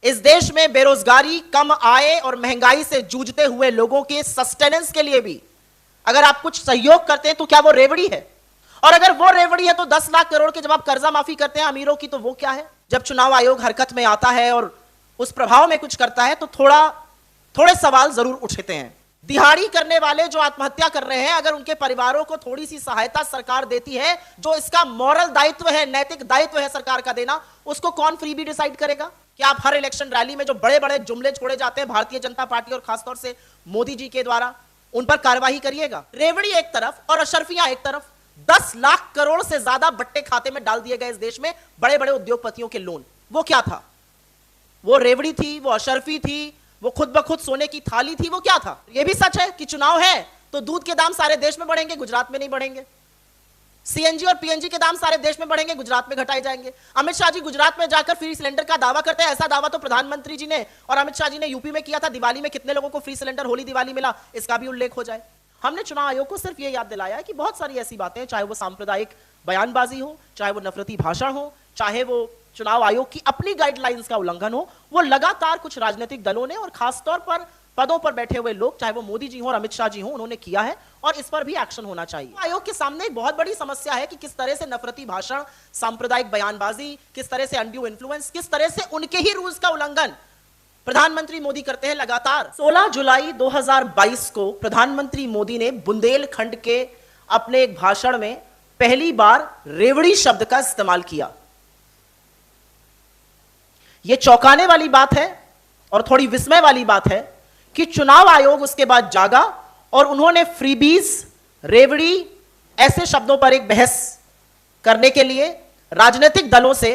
इस देश में बेरोजगारी, कम आय और महंगाई से जूझते हुए लोगों के सस्टेनेंस के लिए भी अगर आप कुछ सहयोग करते हैं तो क्या वो रेवड़ी है? और अगर वो रेवड़ी है तो 10 लाख करोड़ के जब आप कर्जा माफी करते हैं अमीरों की, तो वो क्या है? जब चुनाव आयोग हरकत में आता है और उस प्रभाव में कुछ करता है तो थोड़े सवाल जरूर उठते हैं। दिहाड़ी करने वाले जो आत्महत्या कर रहे हैं, अगर उनके परिवारों को थोड़ी सी सहायता सरकार देती है, जो इसका मॉरल दायित्व है, नैतिक दायित्व है सरकार का देना, उसको कौन फ्रीबी डिसाइड करेगा? क्या आप हर इलेक्शन रैली में जो बड़े बड़े जुमले छोड़े जाते हैं भारतीय जनता पार्टी और खासतौर से मोदी जी के द्वारा, उन पर कार्रवाई करिएगा? रेवड़ी एक तरफ और अशर्फियां एक तरफ। 10 लाख करोड़ से ज्यादा बट्टे खाते में डाल दिए गए इस देश में बड़े बड़े उद्योगपतियों के लोन। वो क्या था? वो रेवड़ी थी, वो अशर्फी थी, वो खुद ब खुद सोने की थाली थी, वो क्या था? ये भी सच है कि चुनाव है तो दूध के दाम सारे देश में बढ़ेंगे, गुजरात में नहीं बढ़ेंगे। सीएनजी और पीएनजी के दाम सारे देश में बढ़ेंगे, गुजरात में घटाए जाएंगे। अमित शाह जी गुजरात में जाकर फ्री सिलेंडर का दावा करते हैं। ऐसा दावा तो प्रधानमंत्री जी ने और अमित शाह जी ने यूपी में किया था। दिवाली में कितने लोगों को फ्री सिलेंडर होली दिवाली मिला, इसका भी उल्लेख हो जाए। हमने चुनाव आयोग को सिर्फ ये याद दिलाया कि बहुत सारी ऐसी बातें, चाहे वो सांप्रदायिक बयानबाजी हो, चाहे वो नफरती भाषण हो, चाहे वो चुनाव आयोग की अपनी गाइडलाइंस का उल्लंघन हो, वो लगातार कुछ राजनीतिक दलों ने और खासतौर पर पदों पर बैठे हुए लोग, चाहे वो मोदी जी हो और अमित शाह जी हो, उन्होंने किया है और इस पर भी एक्शन होना चाहिए। आयोग के सामने एक बहुत बड़ी समस्या है कि किस तरह से नफरती भाषण, सांप्रदायिक बयानबाजी, किस तरह से अनड्यू इन्फ्लुएंस, किस तरह से उनके ही रूल्स का उल्लंघन प्रधानमंत्री मोदी करते हैं लगातार। 16 जुलाई 2022 को प्रधानमंत्री मोदी ने बुंदेलखंड के अपने एक भाषण में पहली बार रेवड़ी शब्द का इस्तेमाल किया। यह चौंकाने वाली बात है और थोड़ी विस्मय वाली बात है कि चुनाव आयोग उसके बाद जागा और उन्होंने फ्रीबीज, रेवड़ी ऐसे शब्दों पर एक बहस करने के लिए राजनीतिक दलों से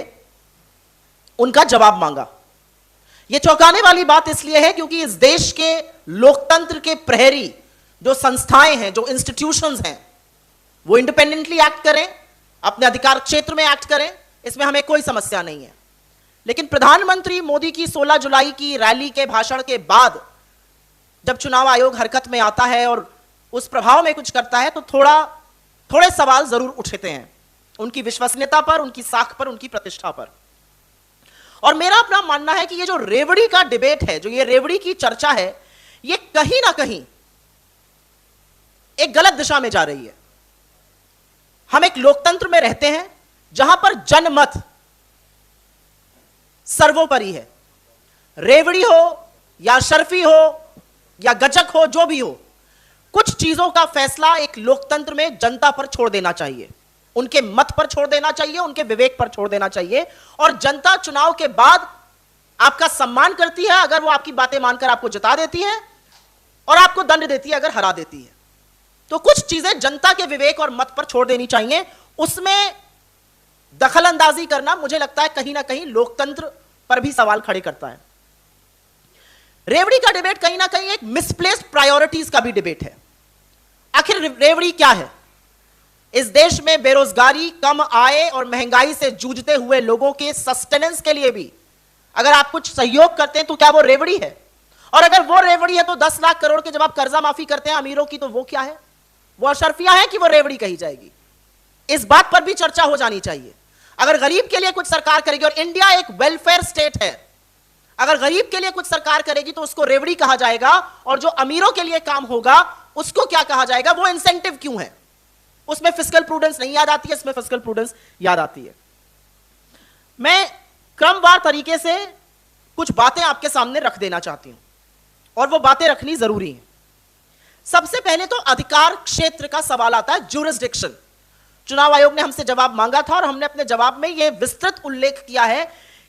उनका जवाब मांगा। यह चौंकाने वाली बात इसलिए है क्योंकि इस देश के लोकतंत्र के प्रहरी जो संस्थाएं हैं, जो इंस्टीट्यूशंस हैं, वो इंडिपेंडेंटली एक्ट करें, अपने अधिकार क्षेत्र में एक्ट करें, इसमें हमें कोई समस्या नहीं है। लेकिन प्रधानमंत्री मोदी की 16 जुलाई की रैली के भाषण के बाद जब चुनाव आयोग हरकत में आता है और उस प्रभाव में कुछ करता है तो थोड़े सवाल जरूर उठते हैं उनकी विश्वसनीयता पर, उनकी साख पर, उनकी प्रतिष्ठा पर। और मेरा अपना मानना है कि ये जो रेवड़ी का डिबेट है, जो ये रेवड़ी की चर्चा है, ये कहीं ना कहीं एक गलत दिशा में जा रही है। हम एक लोकतंत्र में रहते हैं जहां पर जनमत सर्वोपरि है। रेवड़ी हो या शर्फी हो या गचक हो, जो भी हो, कुछ चीजों का फैसला एक लोकतंत्र में जनता पर छोड़ देना चाहिए, उनके मत पर छोड़ देना चाहिए, उनके विवेक पर छोड़ देना चाहिए। और जनता चुनाव के बाद आपका सम्मान करती है अगर वो आपकी बातें मानकर आपको जिता देती है और आपको दंड देती है अगर हरा देती है। तो कुछ चीजें जनता के विवेक और मत पर छोड़ देनी चाहिए। उसमें दखल अंदाजी करना मुझे लगता है कहीं ना कहीं लोकतंत्र पर भी सवाल खड़े करता है। रेवड़ी का डिबेट कहीं ना कहीं एक मिसप्लेस्ड प्रायोरिटीज का भी डिबेट है। आखिर रेवड़ी क्या है? इस देश में बेरोजगारी, कम आय और महंगाई से जूझते हुए लोगों के सस्टेनेंस के लिए भी अगर आप कुछ सहयोग करते हैं तो क्या वो रेवड़ी है? और अगर वो रेवड़ी है तो 10 लाख करोड़ के जब आप कर्जा माफी करते हैं अमीरों की, तो वो क्या है? वो अशर्फियां है कि वो रेवड़ी कही जाएगी? इस बात पर भी चर्चा हो जानी चाहिए। अगर गरीब के लिए कुछ सरकार करेगी, और इंडिया एक वेलफेयर स्टेट है, अगर गरीब के लिए कुछ सरकार करेगी तो उसको रेवड़ी कहा जाएगा, और जो अमीरों के लिए काम होगा उसको क्या कहा जाएगा? वो इंसेंटिव क्यों है? उसमें फिस्कल प्रूडेंस नहीं याद आती है, इसमें फिस्कल प्रूडेंस याद आती है। मैं क्रमवार तरीके से कुछ बातें आपके सामने रख देना चाहती हूं और वो बातें रखनी जरूरी है। सबसे पहले तो अधिकार क्षेत्र का सवाल आता है, ज्यूरिसडिक्शन। चुनाव आयोग ने हमसे जवाब मांगा था और हमने अपने जवाब में यह विस्तृत उल्लेख किया है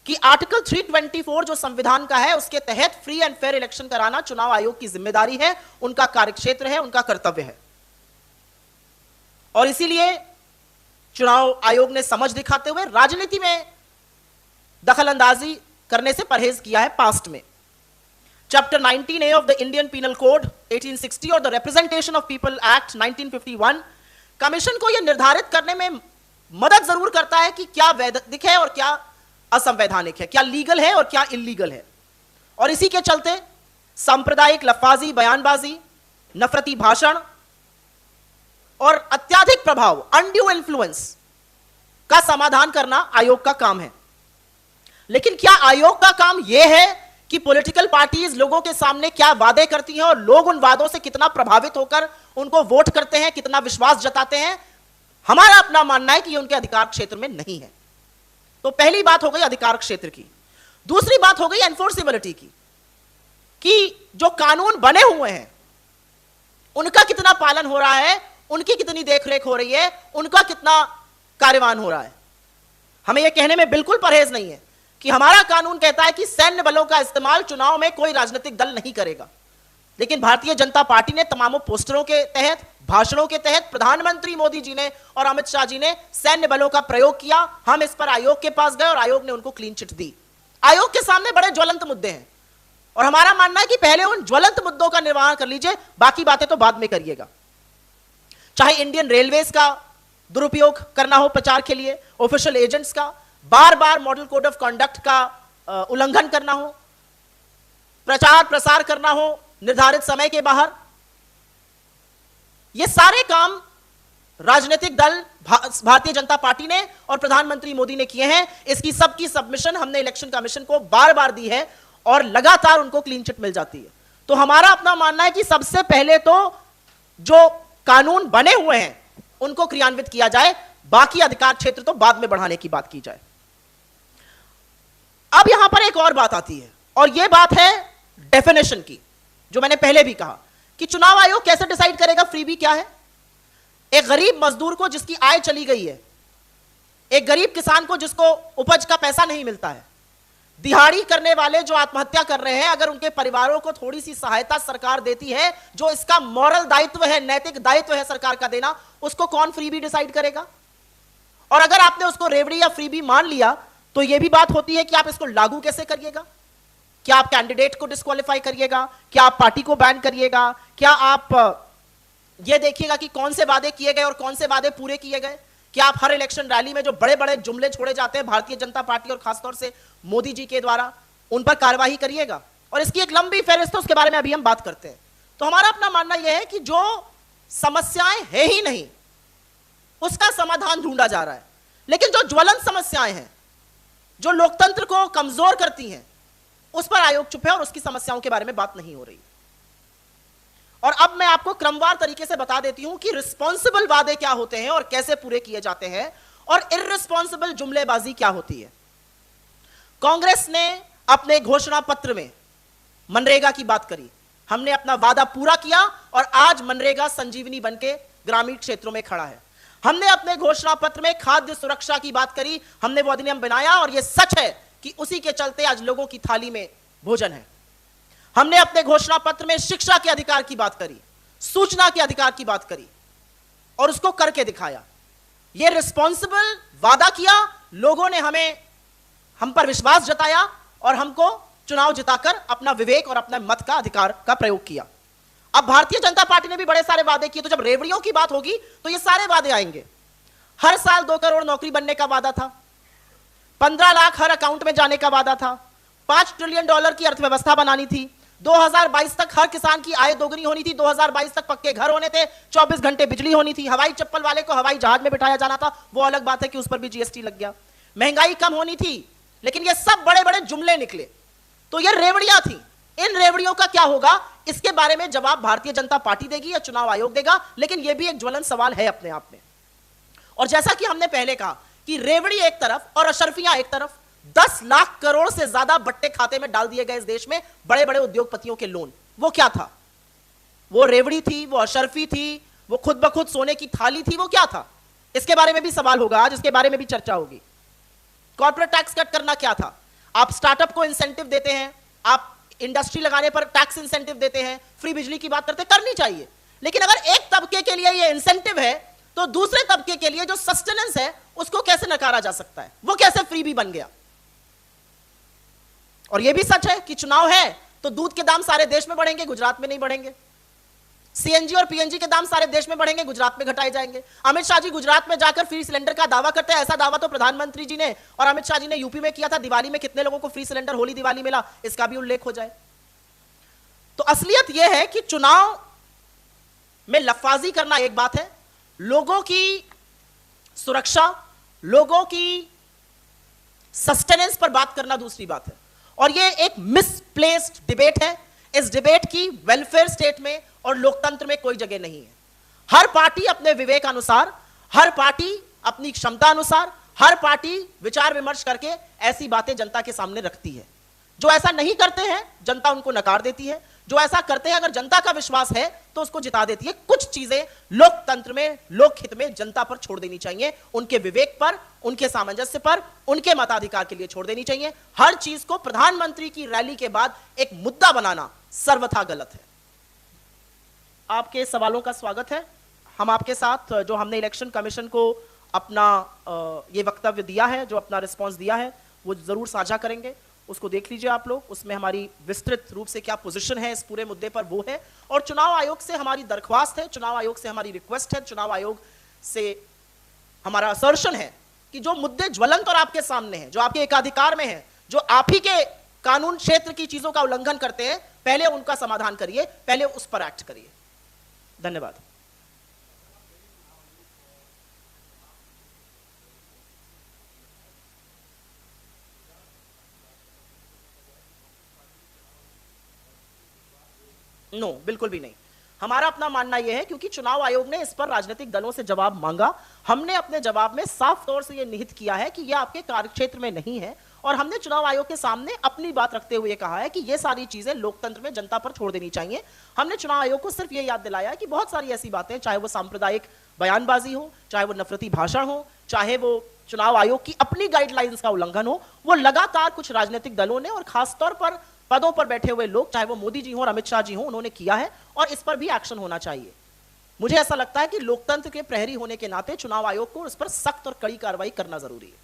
कि आर्टिकल 324 जो संविधान का है, उसके तहत फ्री एंड फेयर इलेक्शन कराना चुनाव आयोग की जिम्मेदारी है, उनका कार्यक्षेत्र है, उनका कर्तव्य है। और इसीलिए चुनाव आयोग ने समझ दिखाते हुए राजनीति में दखल अंदाजी करने से परहेज किया है पास्ट में। Chapter 19A of the Indian penal code 1860 और the representation of people act 1951 commission को यह निर्धारित करने में मदद जरूर करता है कि क्या वैधानिक है और क्या असंवैधानिक है, क्या लीगल है और क्या इलीगल है। और इसी के चलते सांप्रदायिक लफाजी, बयानबाजी, नफरती भाषण और अत्याधिक प्रभाव, अनड्यू इन्फ्लुएंस का समाधान करना आयोग का काम है। लेकिन क्या आयोग का काम यह है कि पॉलिटिकल पार्टीज लोगों के सामने क्या वादे करती हैं और लोग उन वादों से कितना प्रभावित होकर उनको वोट करते हैं, कितना विश्वास जताते हैं? हमारा अपना मानना है कि ये उनके अधिकार क्षेत्र में नहीं है। तो पहली बात हो गई अधिकार क्षेत्र की। दूसरी बात हो गई एनफोर्सेबिलिटी की, कि जो कानून बने हुए हैं उनका कितना पालन हो रहा है, उनकी कितनी देखरेख हो रही है, उनका कितना कार्यवान हो रहा है। हमें यह कहने में बिल्कुल परहेज नहीं है कि हमारा कानून कहता है कि सैन्य बलों का इस्तेमाल चुनाव में कोई राजनीतिक दल नहीं करेगा, लेकिन भारतीय जनता पार्टी ने तमामों पोस्टरों के तहत, भाषणों के तहत प्रधानमंत्री मोदी जी ने और अमित शाह जी ने सैन्य बलों का प्रयोग किया। हम इस पर आयोग के पास गए और आयोग ने उनको क्लीन चिट दी। आयोग के सामने बड़े ज्वलंत मुद्दे हैं और हमारा मानना है कि पहले उन ज्वलंत मुद्दों का निर्वहन कर लीजिए, बाकी बातें तो बाद में करिएगा। चाहे इंडियन रेलवेज का दुरुपयोग करना हो प्रचार के लिए, ऑफिशियल एजेंट्स का बार बार मॉडल कोड ऑफ कंडक्ट का उल्लंघन करना हो, प्रचार प्रसार करना हो निर्धारित समय के बाहर, ये सारे काम राजनीतिक दल भारतीय जनता पार्टी ने और प्रधानमंत्री मोदी ने किए हैं। इसकी सबकी सबमिशन हमने इलेक्शन कमीशन को बार बार दी है और लगातार उनको क्लीन चिट मिल जाती है। तो हमारा अपना मानना है कि सबसे पहले तो जो कानून बने हुए हैं उनको क्रियान्वित किया जाए, बाकी अधिकार क्षेत्र तो बाद में बढ़ाने की बात की जाए। अब यहां पर एक और बात आती है और यह बात है डेफिनेशन की, जो मैंने पहले भी कहा कि चुनाव आयोग कैसे डिसाइड करेगा फ्रीबी क्या है। एक गरीब मजदूर को जिसकी आय चली गई है, एक गरीब किसान को जिसको उपज का पैसा नहीं मिलता है, दिहाड़ी करने वाले जो आत्महत्या कर रहे हैं, अगर उनके परिवारों को थोड़ी सी सहायता सरकार देती है, जो इसका मॉरल दायित्व है, नैतिक दायित्व है सरकार का देना, उसको कौन फ्रीबी डिसाइड करेगा? और अगर आपने उसको रेवड़ी या फ्रीबी मान लिया तो यह भी बात होती है कि आप इसको लागू कैसे करिएगा। क्या आप कैंडिडेट को डिस्क्वालीफाई करिएगा? क्या आप पार्टी को बैन करिएगा? क्या आप यह देखिएगा कि कौन से वादे किए गए और कौन से वादे पूरे किए गए? क्या आप हर इलेक्शन रैली में जो बड़े बड़े जुमले छोड़े जाते हैं भारतीय जनता पार्टी और खासतौर से मोदी जी के द्वारा, उन पर कार्यवाही करिएगा? और इसकी एक लंबी फहरिस्त है, उसके बारे में अभी हम बात करते हैं। तो हमारा अपना मानना यह है कि जो समस्याएं है ही नहीं उसका समाधान ढूंढा जा रहा है, लेकिन जो ज्वलंत समस्याएं हैं, जो लोकतंत्र को कमजोर करती हैं, उस पर आयोग चुप है और उसकी समस्याओं के बारे में बात नहीं हो रही। और अब मैं आपको क्रमवार तरीके से बता देती हूं कि रिस्पॉन्सिबल वादे क्या होते हैं और कैसे पूरे किए जाते हैं, और इर्रिस्पॉन्सिबल जुमलेबाजी क्या होती है। कांग्रेस ने अपने घोषणा पत्र में मनरेगा की बात करी, हमने अपना वादा पूरा किया और आज मनरेगा संजीवनी बनके ग्रामीण क्षेत्रों में खड़ा है। हमने अपने घोषणा पत्र में खाद्य सुरक्षा की बात करी, हमने वो अधिनियम बनाया और यह सच है कि उसी के चलते आज लोगों की थाली में भोजन है। हमने अपने घोषणा पत्र में शिक्षा के अधिकार की बात करी, सूचना के अधिकार की बात करी और उसको करके दिखाया। यह रिस्पॉन्सिबल वादा किया, लोगों ने हम पर विश्वास जताया और हमको चुनाव जिताकर अपना विवेक और अपना मत का अधिकार का प्रयोग किया। अब भारतीय जनता पार्टी ने भी बड़े सारे वादे किए, तो जब रेवड़ियों की बात होगी तो ये सारे वादे आएंगे। हर साल 2 करोड़ नौकरी बनने का वादा था, 15 लाख हर अकाउंट में जाने का वादा था, $5 ट्रिलियन की अर्थव्यवस्था बनानी थी, 2022 तक हर किसान की आय दोगुनी होनी थी, 2022 तक पक्के घर होने थे, 24 घंटे बिजली होनी थी, हवाई चप्पल वाले को हवाई जहाज में बिठाया जाना था, वो अलग बात है कि उस पर भी जीएसटी लग गया, महंगाई कम होनी थी। लेकिन ये सब बड़े बड़े जुमले निकले, तो ये रेवड़ियां थी। इन रेवड़ियों का क्या होगा, इसके बारे में जवाब भारतीय जनता पार्टी देगी या चुनाव आयोग देगा, लेकिन यह भी एक ज्वलंत सवाल है अपने आप में। और जैसा कि हमने पहले कहा कि रेवड़ी एक तरफ और अशर्फियां एक तरफ, 10 लाख करोड़ से ज्यादा बट्टे खाते में डाल दिए गए इस देश में बड़े बड़े उद्योगपतियों के लोन। वो क्या था? वो रेवड़ी थी, वो अशर्फी थी, वो खुद ब खुद सोने की थाली थी, वो क्या था? इसके बारे में भी सवाल होगा आज, इसके बारे में भी चर्चा होगी। कॉर्पोरेट टैक्स कट करना क्या था? आप स्टार्टअप को इंसेंटिव देते हैं, आप इंडस्ट्री लगाने पर टैक्स इंसेंटिव देते हैं, फ्री बिजली की बात करते, करनी चाहिए। लेकिन अगर एक तबके के लिए यह इंसेंटिव है तो दूसरे तबके के लिए जो सस्टेनेंस है उसको कैसे नकारा जा सकता है? वो कैसे फ्री भी बन गया? और यह भी सच है कि चुनाव है तो दूध के दाम सारे देश में बढ़ेंगे, गुजरात में नहीं बढ़ेंगे। सीएनजी और पीएनजी के दाम सारे देश में बढ़ेंगे, गुजरात में घटाए जाएंगे। अमित शाह जी गुजरात में जाकर फ्री सिलेंडर का दावा करते हैं। ऐसा दावा तो प्रधानमंत्री जी ने और अमित शाह जी ने यूपी में किया था। दिवाली में कितने लोगों को फ्री सिलेंडर होली दिवाली मिला, इसका भी उल्लेख हो जाए। तो असलियत यह है कि चुनाव में लफाजी करना एक बात है, लोगों की सुरक्षा, लोगों की सस्टेनेंस पर बात करना दूसरी बात है। और ये एक मिसप्लेस्ड डिबेट है। इस डिबेट की वेलफेयर स्टेट में और लोकतंत्र में कोई जगह नहीं है। हर पार्टी अपने विवेक अनुसार, हर पार्टी अपनी क्षमता अनुसार, हर पार्टी विचार विमर्श करके ऐसी बातें जनता के सामने रखती है। जो ऐसा नहीं करते हैं जनता उनको नकार देती है, जो ऐसा करते हैं अगर जनता का विश्वास है तो उसको जिता देती है। कुछ चीजें लोकतंत्र में, लोकहित में जनता पर छोड़ देनी चाहिए, उनके विवेक पर, उनके सामंजस्य पर, उनके मताधिकार के लिए छोड़ देनी चाहिए। हर चीज को प्रधानमंत्री की रैली के बाद एक मुद्दा बनाना सर्वथा गलत है। आपके सवालों का स्वागत है। हम आपके साथ जो हमने इलेक्शन कमीशन को अपना ये वक्तव्य दिया है, जो अपना रिस्पांस दिया है, वो जरूर साझा करेंगे। उसको देख लीजिए आप लोग। उसमें हमारी विस्तृत रूप से क्या पोजीशन है इस पूरे मुद्दे पर वो है। और चुनाव आयोग से हमारी दरख्वास्त है, चुनाव आयोग से हमारी रिक्वेस्ट है, चुनाव आयोग से हमारा असर्शन है कि जो मुद्दे ज्वलंत और आपके सामने हैं, जो आपके एकाधिकार में है, जो आप ही के कानून क्षेत्र की चीजों का उल्लंघन करते हैं, पहले उनका समाधान करिए, पहले उस पर एक्ट करिए। धन्यवाद। नो, बिल्कुल भी नहीं। हमारा अपना मानना यह है क्योंकि चुनाव आयोग ने इस पर राजनीतिक दलों से जवाब मांगा, हमने अपने जवाब में साफ तौर से यह निहित किया है कि यह आपके कार्यक्षेत्र में नहीं है। और हमने चुनाव आयोग के सामने अपनी बात रखते हुए कहा है कि यह सारी चीजें लोकतंत्र में जनता पर छोड़ देनी चाहिए। हमने चुनाव आयोग को सिर्फ यह याद दिलाया है कि बहुत सारी ऐसी बातें, चाहे वो सांप्रदायिक बयानबाजी हो, चाहे वो नफरती भाषण हो, चाहे वो चुनाव आयोग की अपनी गाइडलाइंस का उल्लंघन हो, वो लगातार कुछ राजनीतिक दलों ने और खासतौर पर पदों पर बैठे हुए लोग, चाहे वो मोदी जी हो और अमित शाह जी हो, उन्होंने किया है और इस पर भी एक्शन होना चाहिए। मुझे ऐसा लगता है कि लोकतंत्र के प्रहरी होने के नाते चुनाव आयोग को इस पर सख्त और कड़ी कार्रवाई करना जरूरी है।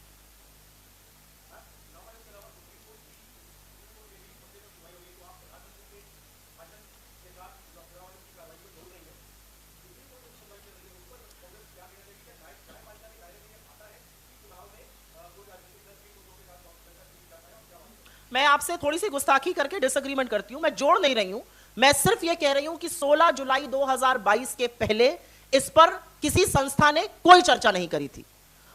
मैं आपसे थोड़ी सी गुस्ताखी करके डिसएग्रीमेंट करती हूं। मैं जोड़ नहीं रही हूं, मैं सिर्फ यह कह रही हूं कि 16 जुलाई 2022 के पहले इस पर किसी संस्था ने कोई चर्चा नहीं करी थी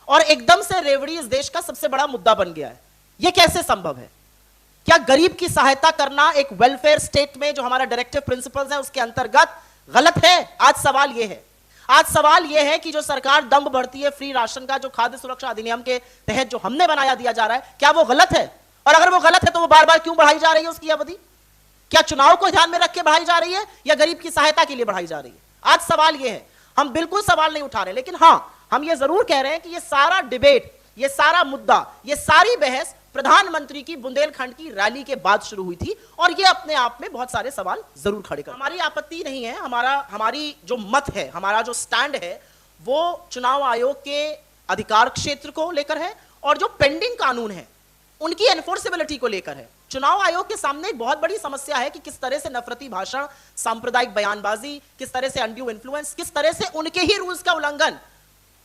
और एकदम से रेवड़ी इस देश का सबसे बड़ा मुद्दा बन गया है। यह कैसे संभव है? क्या गरीब की सहायता करना एक वेलफेयर स्टेट में जो हमारा डायरेक्टिव प्रिंसिपल्स है उसके अंतर्गत गलत है? आज सवाल यह है। आज सवाल यह है कि जो सरकार दंभ भरती है फ्री राशन का, जो खाद्य सुरक्षा अधिनियम के तहत जो हमने बनाया दिया जा रहा है, क्या वो गलत है? और अगर वो गलत है तो वो बार बार क्यों बढ़ाई जा रही है उसकी अवधि? क्या चुनाव को ध्यान में रख के बढ़ाई जा रही है या गरीब की सहायता के लिए बढ़ाई जा रही है? आज सवाल ये है। हम बिल्कुल सवाल नहीं उठा रहे, लेकिन हां, हम ये जरूर कह रहे हैं कि ये सारा डिबेट, ये सारा मुद्दा, ये सारी बहस प्रधानमंत्री की बुंदेलखंड की रैली के बाद शुरू हुई थी और ये अपने आप में बहुत सारे सवाल जरूर खड़े कर। हमारी आपत्ति नहीं है, हमारी जो मत है, हमारा जो स्टैंड है, वो चुनाव आयोग के अधिकार क्षेत्र को लेकर है और जो पेंडिंग कानून है उनकी एनफोर्सेबिलिटी को लेकर है। चुनाव आयोग के सामने एक बहुत बड़ी समस्या है कि किस तरह से नफरती भाषण, सांप्रदायिक बयानबाजी, किस तरह से अनड्यू इन्फ्लुएंस, किस तरह से उनके ही रूल्स का उल्लंघन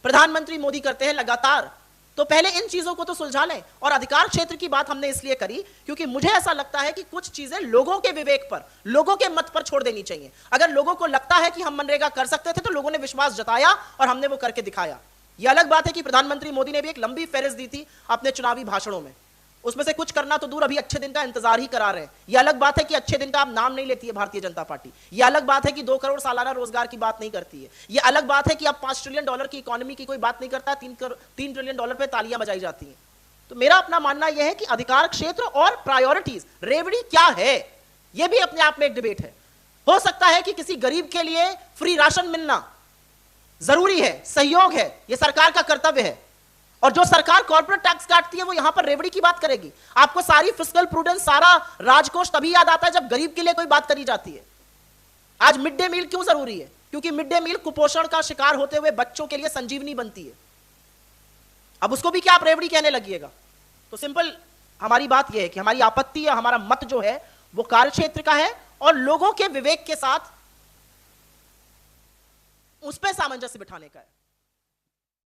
प्रधानमंत्री मोदी करते हैं लगातार। तो पहले इन चीजों को तो सुलझा लें। और अधिकार क्षेत्र की बात हमने इसलिए करी क्योंकि मुझे ऐसा लगता है कि कुछ चीजें लोगों के विवेक पर, लोगों के मत पर छोड़ देनी चाहिए। अगर लोगों को लगता है कि हम मनरेगा कर सकते थे तो लोगों ने विश्वास जताया और हमने वो करके दिखाया। यह अलग बात है कि प्रधानमंत्री मोदी ने भी एक लंबी फेहरिस्त दी थी अपने चुनावी भाषणों में, उसमें से कुछ करना तो दूर अभी अच्छे दिन का इंतजार ही करा रहे हैं। यह अलग बात है कि अच्छे दिन का आप नाम नहीं लेती है भारतीय जनता पार्टी। यह अलग बात है कि 2 करोड़ सालाना रोजगार की बात नहीं करती है। यह अलग बात है कि आप $5 ट्रिलियन की इकोनॉमी की कोई बात नहीं करता, 3 ट्रिलियन पे तालियां बजाई जाती हैं। तो मेरा अपना मानना यह है कि अधिकार क्षेत्र और प्रायोरिटीज, रेवड़ी क्या है, यह भी अपने आप में एक डिबेट है। हो सकता है कि किसी गरीब के लिए फ्री राशन मिलना जरूरी है, सहयोग है, यह सरकार का कर्तव्य है। और जो सरकार कॉर्पोरेट टैक्स काटती है वो यहां पर रेवड़ी की बात करेगी। आपको सारी फिस्कल प्रूडेंस, सारा राजकोष तभी याद आता है जब गरीब के लिए कोई बात करी जाती है। आज मिड डे मील क्यों जरूरी है? क्योंकि मिड डे मील कुपोषण का शिकार होते हुए बच्चों के लिए संजीवनी बनती है। अब उसको भी क्या आप रेवड़ी कहने लगिएगा? तो सिंपल हमारी बात यह है कि हमारी आपत्ति या हमारा मत जो है वो कार्यक्षेत्र का है और लोगों के विवेक के साथ उस पर सामंजस्य बिठाने का है।